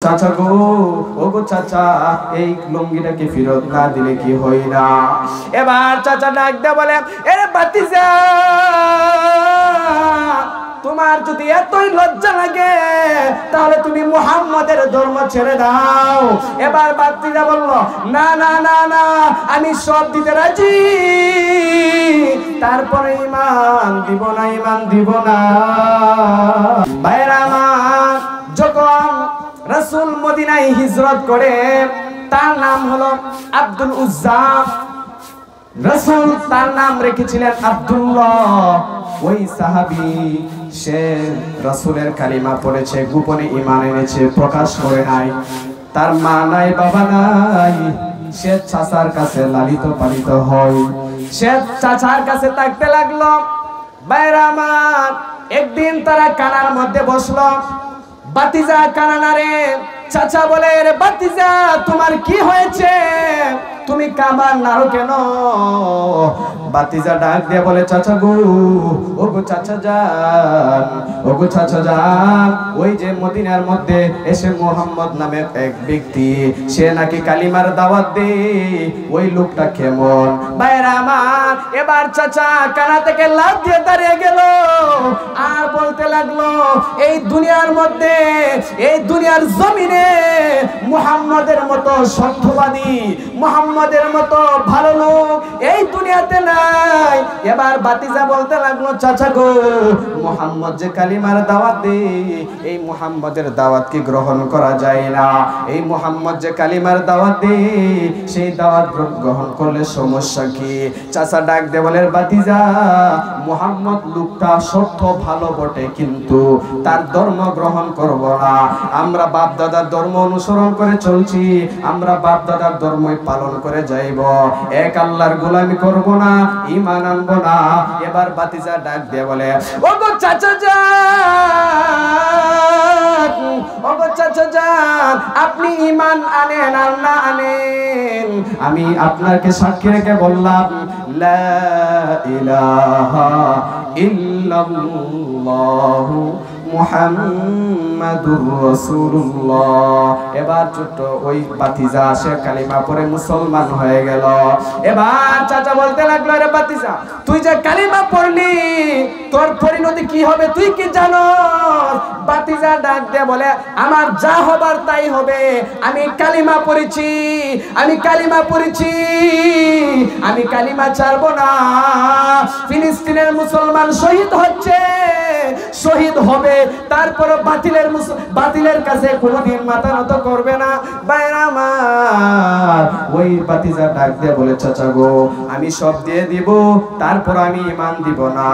চাচা গো, ও গো চাচা, এই লুঙ্গিটাকে ফেরত না দিলে কি হই না। এবার চাচা ডাক দে বলে, এরে ভাতিজা, তোমার যদি এতই লজ্জা লাগে তাহলে তুমি মুহাম্মাদের ধর্ম ছেড়ে দাও। এবার ভাতিজা বলল, না না না না, আমি সব দিতে রাজি, তারপরে ঈমান দিব না, ঈমান দিব না। ভাইরা আমার, যখন রাসূল মদিনায় হিজরত করে, তার নাম হলো আব্দুল উজ্জা। রাসূল তার নাম রেখেছিলেন আব্দুল্লাহ। ওই সাহাবী, সে রাসূলের কালিমা পড়েছে, গোপনে ঈমান এনেছে, প্রকাশ করে নাই। তার মা নাই, বাবা নাই, সে চাচার কাছে লালিত পালিত হয়। সে চাচার কাছে থাকতে লাগলো। বাইরা আমার, একদিন তারা কানার মধ্যে বসলো। ভাতিজা কানা রে। চাচা বলে, রে ভাতিজা, তোমার কি হয়েছে, তুমি কাবার নাড়ো কেন? ভাতিজা ডাক দিয়ে বলে, চাচা গো, ও গো চাচা যান, ও গো চাচা যান, ওই যে মদিনার মধ্যে এসে মুহাম্মদ নামে এক ব্যক্তি, সে নাকি কালিমার দাওয়াত দেয়, ওই লোকটা কেমন? ভাইরা আমার, এবার চাচা কানা থেকে লাফ দিয়ে দাঁড়িয়ে গেল আর বলতে লাগলো, এই দুনিয়ার মধ্যে, এই দুনিয়ার জমিনে মুহাম্মদের মতো সত্যবাদী, মুহাম্মদের মতো ভালো লোক এই দুনিয়াতে নাই। এবার ভাতিজা বলতে লাগলো, চাচা গো, মুহাম্মদ যে কালিমার দাওয়াত দেয়, এই মুহাম্মদের দাওয়াত কি গ্রহণ করা যায় না? এই মুহাম্মদ যে কালিমার দাওয়াত দেয়, সেই দাওয়াত গ্রহণ করলে সমস্যা কি? চাচা ডাক দে বলে, ভাতিজা, মুহাম্মদ লোকটা সত্য ভালো বটে, কিন্তু তার ধর্ম গ্রহণ করব না। আমরা বাপ দাদার ধর্ম অনুসরণ করে চলছি, আমরা বাপ দাদার ধর্মই পালন করে যাইব, এক আল্লাহর গোলামি করব না, ঈমান আনবো না। এবার ভাতিজা ডাক দিয়ে বলে, ও গো চাচা যান, ও গো চাচা যান, আপনি ঈমান আনেন আর না আনেন, আমি আপনাকে সাক্ষী রেখে বললাম, লা ইলাহা ইল্লাল্লাহু মুহাম্মাদুর রাসূলুল্লাহ। এবার ছোট ওই ভাতিজা সে কালিমা পড়ে মুসলমান হয়ে গেল। এবার চাচা বলতে লাগলো, রে ভাতিজা, তুই যে কালিমা পড়লি, তোর পরিণতি কি হবে তুই কি জানোস? ভাতিজা ডাক দিয়ে বলে, আমার যা হবার তাই হবে, আমি কালিমা পড়েছি, আমি কালিমা পড়েছি, আমি কালিমা ছাড়বো না। ফিলিস্তিনের মুসলমান শহীদ হচ্ছে, শহীদ হবে, তারপর বাতিলের কাছে কোনোদিন মাথা নত করবে না। বাইরা আমার, ওই ভাতিজা ডাক দিয়ে বলে, চাচা গো, আমি সব দিয়ে দিব, তারপর আমি ঈমান দিব না,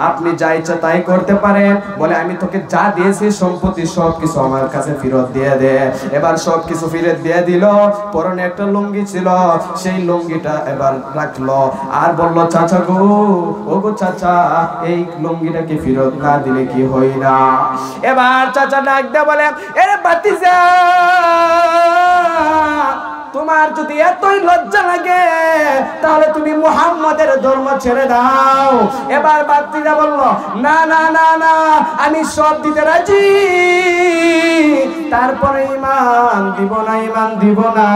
আপনি যা ইচ্ছা তাই করতে পারেন। বলে, আমি তোকে যা দিয়েছি সম্পত্তি সব কিছু আমার কাছে ফেরত দিয়ে দে। এবার সব কিছু ফেরত দিয়ে দিল। পরনে একটা লুঙ্গি ছিল, সেই লুঙ্গিটা এবার রাখলো আর বলল, চাচা গো, ও গো চাচা, এই লুঙ্গিটাকে ফেরত না দিলে কি হই না। এবার চাচা ডাক দে বলে, এরে ভাতিজা, তোমার যদি এতই লজ্জা লাগে তাহলে তুমি মুহাম্মাদের ধর্ম ছেড়ে দাও। এবার ভাতিজা বলল, না না না না, আমি সব দিতে রাজি, তারপরে ঈমান দিব না, ঈমান দিব না।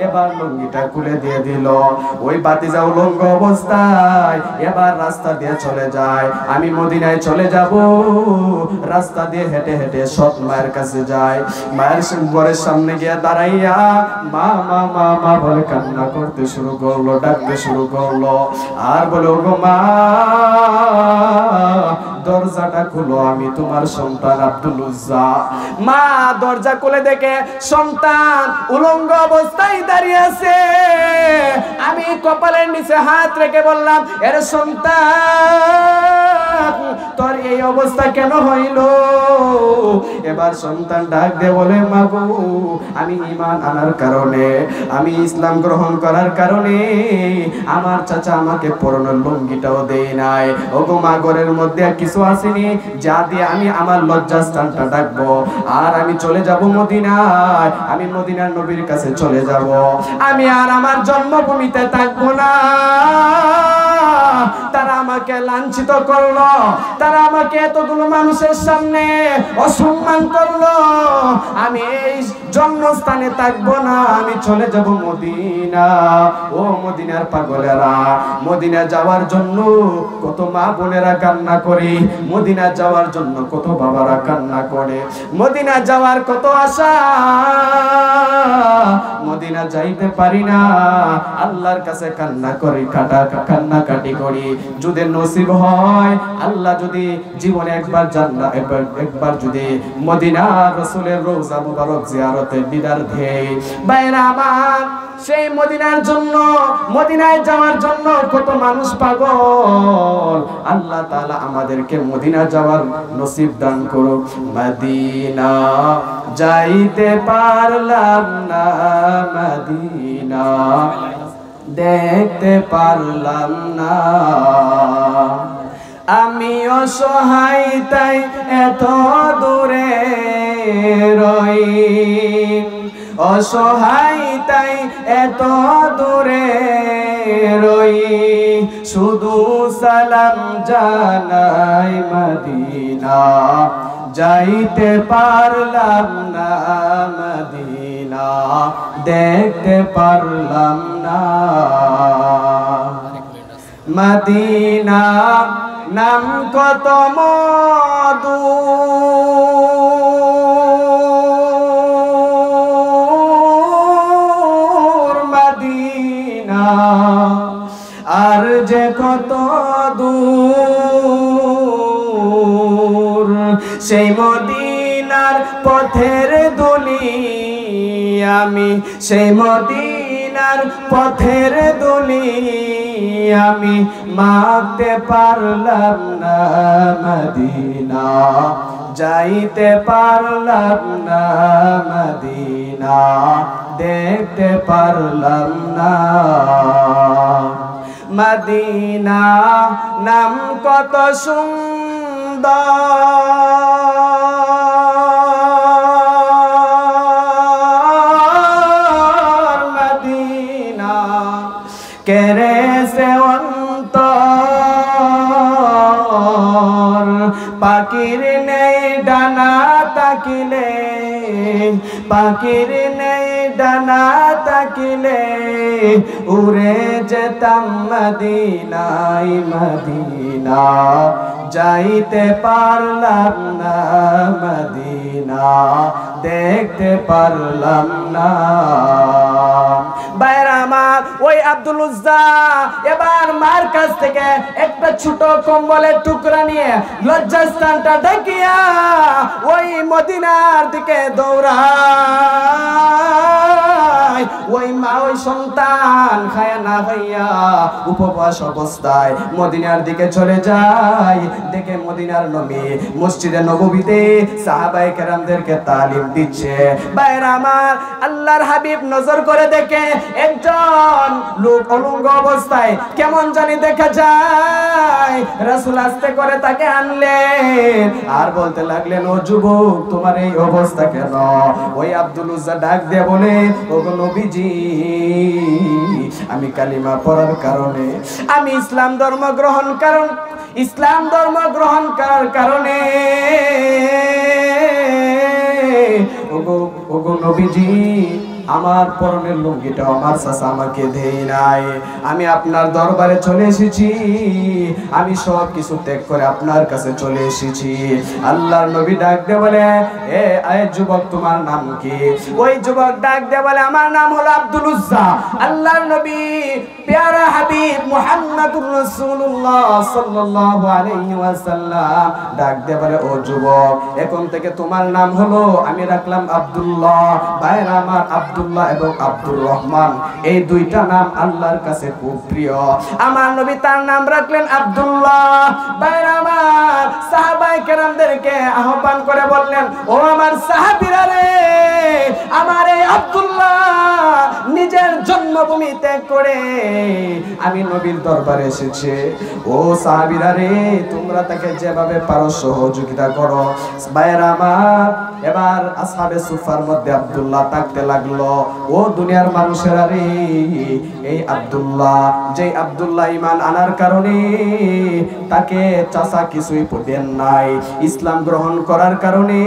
এবার লুঙ্গিটা খুলে দিয়ে দিল। ওই ভাতিজা উলঙ্গ অবস্থায় এবার রাস্তা দিয়ে চলে যায়। আমি মদিনায় চলে যাব, রাস্তা দিয়ে হেঁটে হেঁটে সৎ মায়ের কাছে যায়। মায়ের ঘরের সামনে গিয়ে দাঁড়াইয়া মা মা মা মা বলে কান্না করতে শুরু করলো, ডাকতে শুরু করলো আর বলে, ওগো মা, দরজাটা খুলো, আমি তোমার সন্তান আব্দুল উজ্জা। মা দরজা খুলে দেখে সন্তান উলঙ্গ অবস্থায় দাঁড়িয়ে আছে। আমি কপালের নিচে হাত রেখে বললাম, এর সন্তান, তোর এই অবস্থা কেন হইল? এবার সন্তান ডাক দিয়ে বলে, মা গো, আমি ঈমান আনার কারণে, আমি ইসলাম গ্রহণ করার কারণে আমার চাচা আমাকে পরনের লুঙ্গিটাও দেয় নাই। ওগো মা, ঘরের মধ্যে কিছু আসেনি যা দিয়ে আমি আমার লজ্জাস্থানটা ডাকবো, আর আমি চলে যাব মদিনায়, আমি মদিনার নবীর কাছে চলে যাব, আমি আর আমার জন্মভূমিতে থাকবো না। তারা আমাকে লাঞ্ছিত করলো, তারা আমাকে এতগুলো মানুষের সামনে অসম্মান করলো, আমি এই জন্মস্থানে থাকবো না, আমি চলে যাব মদিনা। ও মদিনার পাগলেরা, মদিনা যাওয়ার জন্য কত মা বোনেরা কান্না করে, মদিনা যাওয়ার জন্য কত বাবারা কান্না করে, মদিনা যাওয়ার কত আশা, মদিনা যাইতে পারি না, আল্লাহর কাছে কান্না করি, কান্নাকাটি করি। যদি নসিব হয়, আল্লাহ যদি জীবনে একবার জান্নাত একবার যদি মদিনা রাসূলের রওজা মুবারক জিয়ারতে দিদার দেই, ভাইরা আমার, সেই মদিনার জন্য, মদিনায় যাওয়ার জন্য কত মানুষ পাগল। আল্লাহ তাআলা আমাদেরকে মদিনা যাওয়ার নসিব দান করুক। মদিনা যাইতে পারলাম না, মদিনা দেখতে পারলাম না, আমি অসহায় তাই এত দূরে রই, অসহায় তাই এত দূরে রই, শুধু সালাম জানাই মদিনা যাইতে পারলাম না, মদিনা দেখতে পারলাম না। মদিনা নাম কত মধু, মদিনা আর যে কত দূর, সেই মদিনার পথের দুলি আমি, সেই মদিনার পথের দুলি আমি মাপতে পারলাম না, মদিনা যাইতে পারলাম না, মদিনা দেখতে পারলাম না। মদিনা নাম কত সুন্দর, মদিনা কেরে সে অন্তর, পাখির নেই ডানা তাকিলে, পাখির নেই ডানা তাকিলে, উড়ে যেতাম মদিনায়, মদিনা যাইতে পারলাম না, মদিনা দেখতে পারলাম না। বাইরে আমার ওই আব্দুল উজ্জা এবার মার কাছ থেকে একটা ছোট কম্বলের টুকরা নিয়ে লজ্জাস্থানটা ঢাকিয়া ওই মদিনার দিকে দৌড়ায়। ওই মা ওই সন্তান খায়া না হইয়া উপবাস অবস্থায় মদিনার দিকে চলে যায়। দেখে মদিনার নবী মসজিদে নববীতে সাহাবায়ে কেরামদেরকে তালিম দিচ্ছে। বাইরে আমার আল্লাহর হাবিব নজর করে দেখে একজন লোক অলঙ্গ অবস্থায় কেমন জানি দেখা যায়। রাসূল আস্তে করে তাকে আনলেন আর বলতে লাগলেন, ও যুবক, তোমার এই অবস্থা কেন? ওই আব্দুল উজ্জা ডাক দিয়ে বলে, ওগো নবীজি, আমি কালিমা পড়ার কারণে, আমি ইসলাম ধর্ম গ্রহণ করার কারণে ওগো নবীজি, আমার পরনের লুঙ্গিটা আমার চাচা আমাকে দেয় নাই। আমি আপনার দরবারে চলে এসেছি, আমি সব কিছু ত্যাগ করে আপনার কাছে চলে এসেছি। আল্লাহর নবী ডাক দিয়ে বলে, এ যুবক, তোমার নাম কি? ওই যুবক ডাক দিয়ে বলে, আমার নাম হলো আব্দুল উজ্জা। আল্লাহর নবী প্যারা হাবিব মুহাম্মদুর রাসূলুল্লাহ সাল্লাল্লাহু আলাইহি ওয়াসাল্লাম ডাক দিয়ে বলে, ও যুবক, এখন থেকে তোমার নাম হলো, আমি রাখলাম আব্দুল্লাহ। ভাইরা আমার, আব্দুল্লাহ এবং আব্দুর রহমান এই দুইটা নাম আল্লাহর কাছে খুব প্রিয়। আমার নবী তার নাম রাখলেন আব্দুল্লাহ। ভাইরা আমার, সাহাবায়ে কেরামদেরকে আহ্বান করে বললেন, ও আমার সাহাবীরা রে, আমার এই আব্দুল্লাহ নিজের জন্মভূমি ত্যাগ করে আমি নবীর দরবারে এসেছে। ও সাহাবীরা রে, তোমরা তাকে যেভাবে পারো সহযোগিতা করো। ভাইরা আমার, এবার আসহাবে সুফার মধ্যে আব্দুল্লাহ তাকতে লাগলো, ও দুনিয়ার মানুষেরা রে, এই আব্দুল্লাহ, যে আব্দুল্লাহ ঈমান আনার কারণে তাকে চাচা কিছুই দেন নাই, ইসলাম গ্রহণ করার কারণে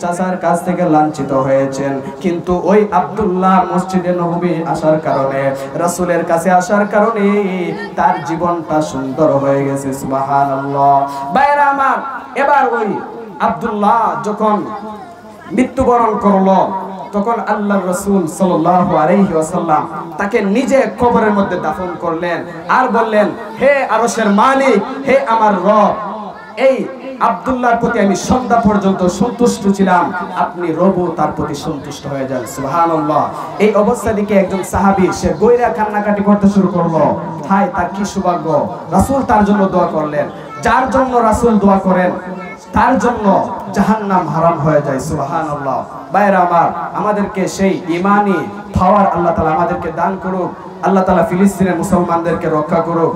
চাচার কাছ থেকে লাঞ্ছিত হয়েছেন, কিন্তু ওই আব্দুল্লাহ মসজিদে নববী আসার কারণে, রাসূলের কাছে আসার কারণে তার জীবনটা সুন্দর হয়ে গেছে। সুবহানাল্লাহ। ভাইরা আমার, এবার ওই আব্দুল্লাহ যখন মৃত্যুবরণ করলো, তখন আল্লাহর রাসূল সাল্লাল্লাহু আলাইহি ওয়াসাল্লাম তাকে নিজে কবরের মধ্যে দাফন করলেন আর বললেন, হে আরশের মালিক, হে আমার রব, এই আব্দুল্লাহর প্রতি আমি সন্ধ্যা পর্যন্ত সন্তুষ্ট ছিলাম, আপনি রবও তার প্রতি সন্তুষ্ট হয়ে যান। সুবহানাল্লাহ। এই অবস্থা দেখে একজন সাহাবী সে গয়রা কান্নাকাটি করতে শুরু করলো, হায় তার কি সৌভাগ্য। রাসূল তার জন্য দোয়া করলেন, যার জন্য রাসূল দোয়া করেন তার জন্য জাহান্নাম হারাম হয়ে যায়। সুবহানাল্লাহ। ভাইরা আমার, আমাদেরকে সেই ঈমানি পাওয়ার আল্লাহ তাআলা আমাদেরকে দান করুক। আল্লাহ তাআলা ফিলিস্তিনের মুসলমানদেরকে রক্ষা করুক।